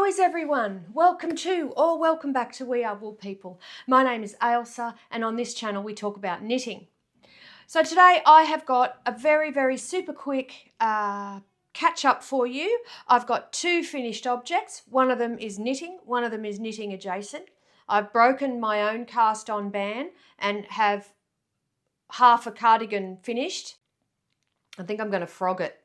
Ahoy's everyone, welcome to or welcome back to We Are Wool People. My name is Ailsa and on this channel we talk about knitting. So today I have got a very super quick catch up for you. I've got two finished objects. One of them is knitting, one of them is knitting adjacent. I've broken my own cast on band and have half a cardigan finished. I think I'm going to frog it.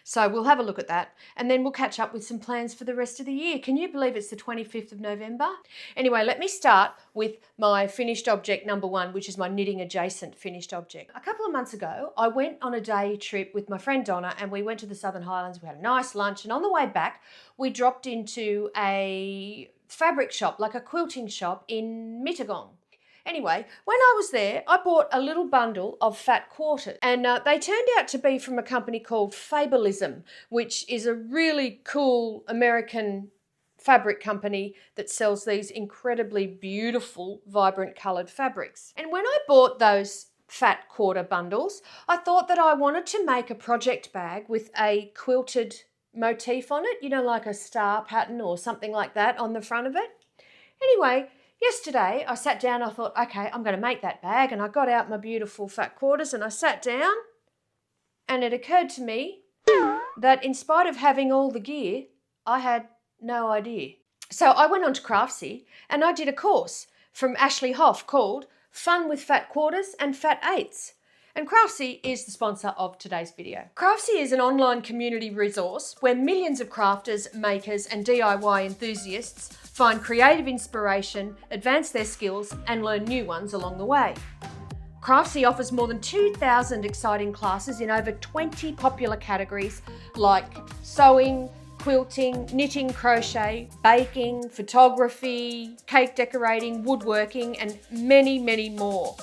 So we'll have a look at that and then we'll catch up with some plans for the rest of the year. Can you believe it's the 25th of November? Anyway, let me start with my finished object number one, which is my knitting adjacent finished object. A couple of months ago, I went on a day trip with my friend Donna and we went to the Southern Highlands. We had a nice lunch and on the way back, we dropped into a fabric shop, like a quilting shop in Mittagong. Anyway, when I was there, I bought a little bundle of fat quarters and they turned out to be from a company called Fabulism, which is a really cool American fabric company that sells these incredibly beautiful, vibrant coloured fabrics. And when I bought those fat quarter bundles, I thought that I wanted to make a project bag with a quilted motif on it, you know, like a star pattern or something like that on the front of it. Anyway, yesterday I sat down, I thought, okay, I'm going to make that bag, and I got out my beautiful fat quarters and I sat down and it occurred to me that in spite of having all the gear, I had no idea. So I went on to Craftsy and I did a course from Ashley Hoff called Fun with Fat Quarters and Fat Eighths. And Craftsy is the sponsor of today's video. Craftsy is an online community resource where millions of crafters, makers and DIY enthusiasts find creative inspiration, advance their skills and learn new ones along the way. Craftsy offers more than 2,000 exciting classes in over 20 popular categories like sewing, quilting, knitting, crochet, baking, photography, cake decorating, woodworking and many more.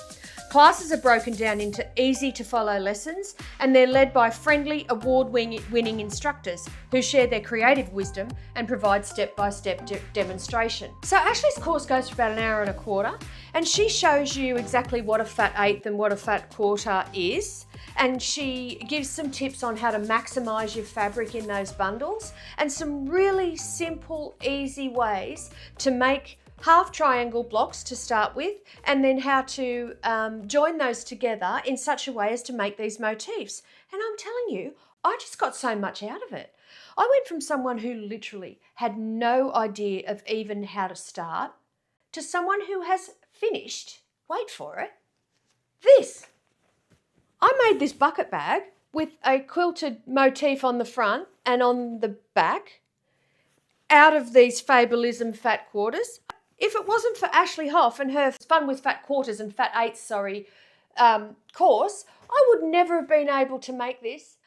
Classes are broken down into easy to follow lessons and they're led by friendly award-winning instructors who share their creative wisdom and provide step-by-step demonstration. So Ashley's course goes for about an hour and a quarter and she shows you exactly what a fat eighth and what a fat quarter is, and she gives some tips on how to maximize your fabric in those bundles and some really simple, easy ways to make half triangle blocks to start with, and then how to join those together in such a way as to make these motifs. And I'm telling you, I just got so much out of it. I went from someone who literally had no idea of even how to start to someone who has finished, wait for it, this. I made this bucket bag with a quilted motif on the front and on the back out of these Fabulism fat quarters. If it wasn't for Ashley Hoff and her Fun with Fat Quarters and Fat Eighths, course, I would never have been able to make this.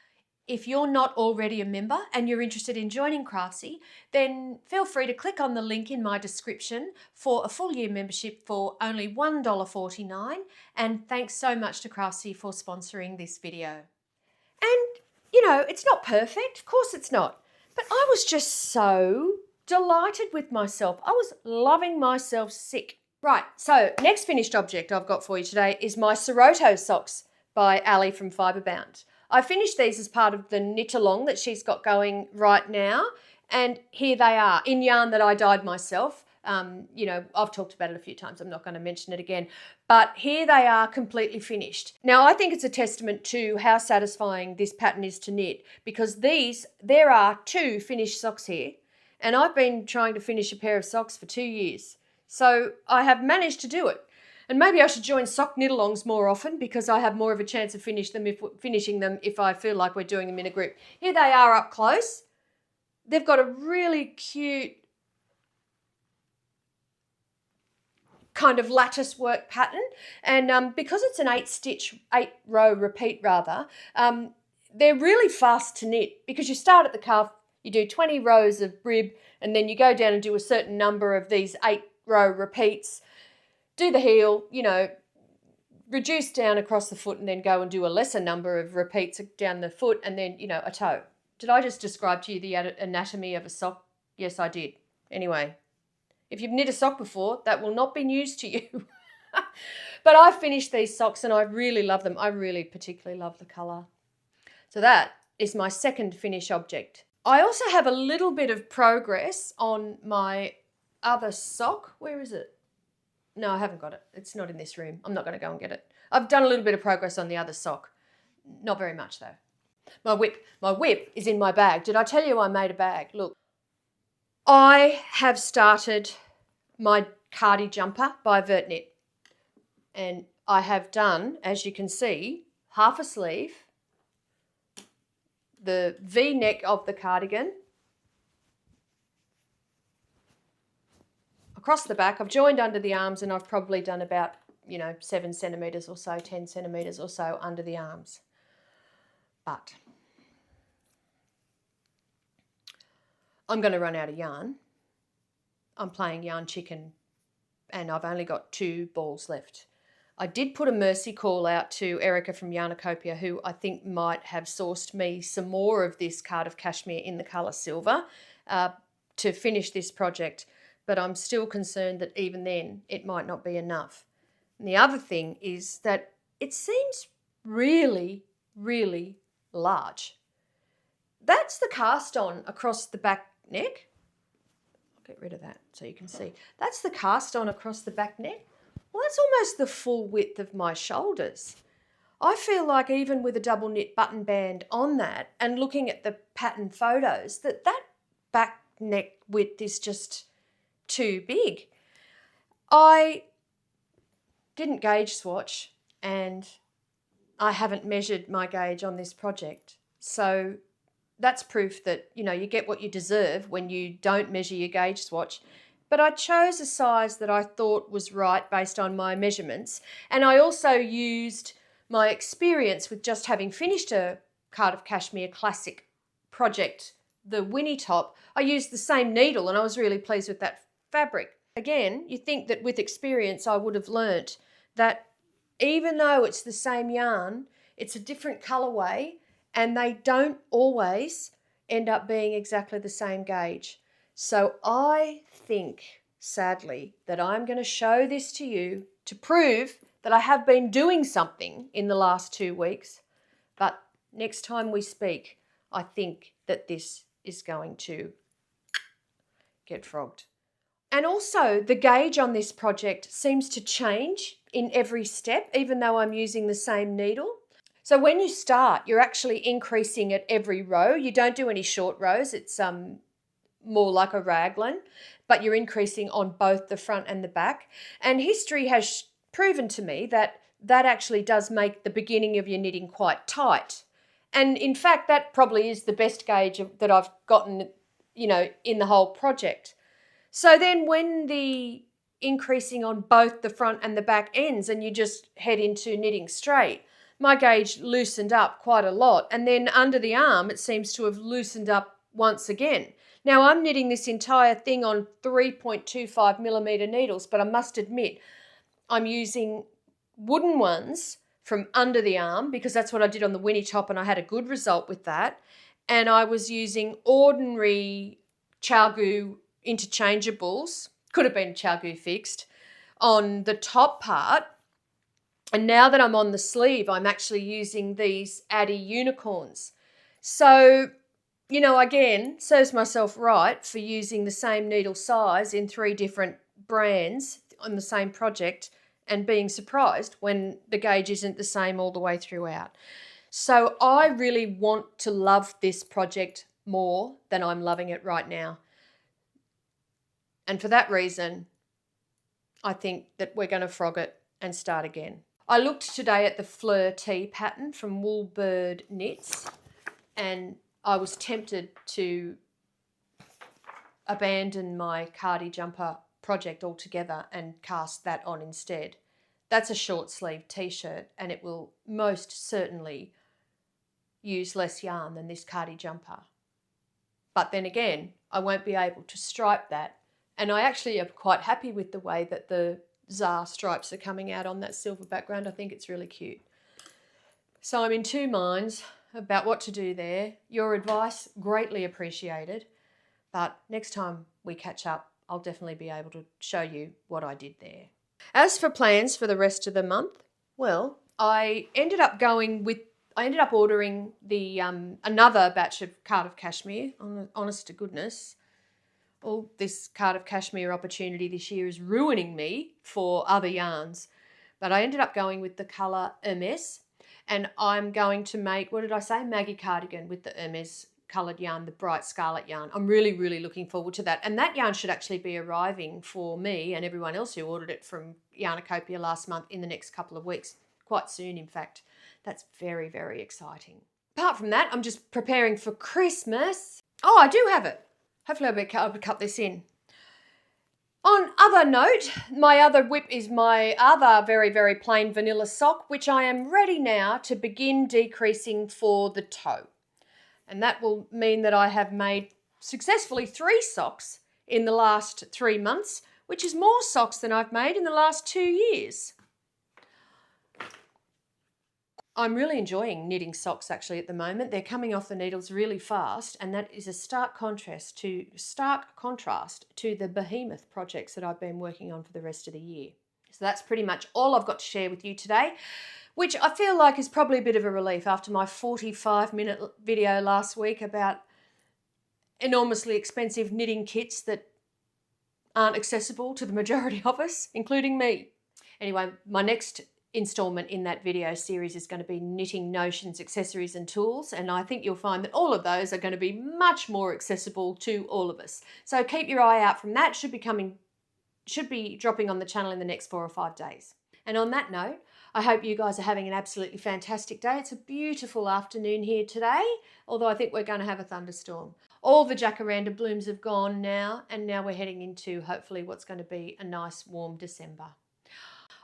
If you're not already a member and you're interested in joining Craftsy, then feel free to click on the link in my description for a full year membership for only $1.49. And thanks so much to Craftsy for sponsoring this video. And, you know, it's not perfect. Of course it's not. But I was just so delighted with myself. I was loving myself sick. Right, so next finished object I've got for you today is my Soroto socks by Ali from Fiberbound. I finished these as part of the knit along that she's got going right now, and here they are in yarn that I dyed myself. You know, I've talked about it a few times. I'm not going to mention it again, but here they are completely finished. Now, I think it's a testament to how satisfying this pattern is to knit, because there are two finished socks here. And I've been trying to finish a pair of socks for 2 years. So I have managed to do it. And maybe I should join sock knit-alongs more often because I have more of a chance of finishing them if I feel like we're doing them in a group. Here they are up close. They've got a really cute kind of lattice work pattern. And because it's an 8-row repeat rather, they're really fast to knit because you start at the cuff, you do 20 rows of rib and then you go down and do a certain number of these 8-row repeats, do the heel, you know, reduce down across the foot and then go and do a lesser number of repeats down the foot and then, you know, a toe. Did I just describe to you the anatomy of a sock? Yes, I did. Anyway, if you've knit a sock before, that will not be news to you. But I finished these socks and I really love them. I really particularly love the colour. So that is my second finish object. I also have a little bit of progress on my other sock. Where is it? No, I haven't got it. It's not in this room. I'm not going to go and get it. I've done a little bit of progress on the other sock. Not very much though. My whip is in my bag. Did I tell you I made a bag? Look, I have started my Cardi jumper by VertKnit, and I have done, as you can see, half a sleeve, the V-neck of the cardigan, across the back. I've joined under the arms, and I've probably done about 7 centimetres or so, 10 centimetres or so under the arms. But I'm going to run out of yarn. I'm playing yarn chicken and I've only got 2 balls left. I did put a mercy call out to Erica from Yarnacopia, who I think might have sourced me some more of this Cardiff Cashmere in the colour silver to finish this project, but I'm still concerned that even then it might not be enough. And the other thing is that it seems really, really large. That's the cast on across the back neck. I'll get rid of that so you can see. That's the cast on across the back neck. Well, that's almost the full width of my shoulders. I feel like even with a double knit button band on that and looking at the pattern photos, that back neck width is just too big. I didn't gauge swatch and I haven't measured my gauge on this project. So that's proof that, you get what you deserve when you don't measure your gauge swatch. But I chose a size that I thought was right based on my measurements. And I also used my experience with just having finished a Cardiff Cashmere Classic project, the Winnie top. I used the same needle and I was really pleased with that fabric. Again, you think that with experience I would have learnt that even though it's the same yarn, it's a different colourway and they don't always end up being exactly the same gauge. So I think, sadly, that I'm going to show this to you to prove that I have been doing something in the last 2 weeks. But next time we speak, I think that this is going to get frogged. And also the gauge on this project seems to change in every step, even though I'm using the same needle. So when you start, you're actually increasing at every row. You don't do any short rows. It's more like a raglan, but you're increasing on both the front and the back. And history has proven to me that that actually does make the beginning of your knitting quite tight. And in fact, that probably is the best gauge that I've gotten, in the whole project. So then when the increasing on both the front and the back ends and you just head into knitting straight, my gauge loosened up quite a lot. And then under the arm, it seems to have loosened up once again. Now I'm knitting this entire thing on 3.25 millimetre needles, but I must admit I'm using wooden ones from under the arm because that's what I did on the Winnie top and I had a good result with that. And I was using ordinary ChiaoGoo interchangeables, could have been ChiaoGoo fixed, on the top part. And now that I'm on the sleeve, I'm actually using these Addi unicorns. So, again, serves myself right for using the same needle size in 3 different brands on the same project and being surprised when the gauge isn't the same all the way throughout. So I really want to love this project more than I'm loving it right now. And for that reason, I think that we're going to frog it and start again. I looked today at the Fleur T pattern from Woolbird Knits and I was tempted to abandon my Cardi jumper project altogether and cast that on instead. That's a short sleeve t-shirt and it will most certainly use less yarn than this Cardi jumper. But then again, I won't be able to stripe that. And I actually am quite happy with the way that the Zar stripes are coming out on that silver background. I think it's really cute. So I'm in 2 minds about what to do there. Your advice, greatly appreciated. But next time we catch up, I'll definitely be able to show you what I did there. As for plans for the rest of the month, well, I ended up going with I ended up ordering the another batch of Cardiff Cashmere, honest to goodness. All this Cardiff Cashmere opportunity this year is ruining me for other yarns. But I ended up going with the colour Hermes, and I'm going to make, what did I say, Maggie Cardigan with the Hermes coloured yarn, the bright scarlet yarn. I'm really, really looking forward to that. And that yarn should actually be arriving for me and everyone else who ordered it from Yarnacopia last month in the next couple of weeks, quite soon in fact. That's very, very exciting. Apart from that, I'm just preparing for Christmas. Oh, I do have it. Hopefully I'll be able to cut this in. On other note, my other whip is my other very, very plain vanilla sock, which I am ready now to begin decreasing for the toe. And that will mean that I have made successfully 3 socks in the last 3 months, which is more socks than I've made in the last 2 years. I'm really enjoying knitting socks actually at the moment. They're coming off the needles really fast, and that is a stark contrast to the behemoth projects that I've been working on for the rest of the year. So that's pretty much all I've got to share with you today, which I feel like is probably a bit of a relief after my 45-minute video last week about enormously expensive knitting kits that aren't accessible to the majority of us, including me. Anyway, my next installment in that video series is going to be knitting notions, accessories and tools, and I think you'll find that all of those are going to be much more accessible to all of us. So keep your eye out from that. Should be dropping on the channel in the next 4 or 5 days. And on that note, I hope you guys are having an absolutely fantastic day. It's a beautiful afternoon here today, although I think we're going to have a thunderstorm. All the jacaranda blooms have gone now, and now we're heading into hopefully what's going to be a nice warm December.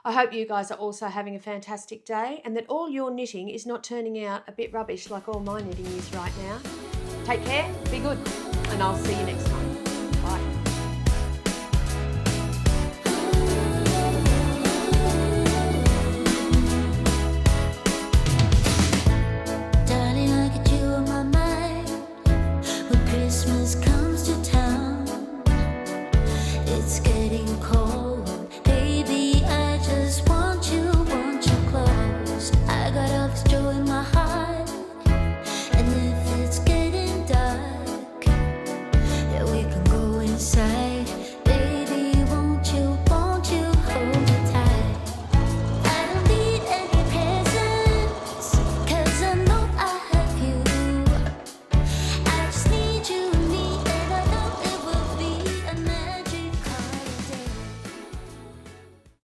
I hope you guys are also having a fantastic day, and that all your knitting is not turning out a bit rubbish like all my knitting is right now. Take care, be good, and I'll see you next time.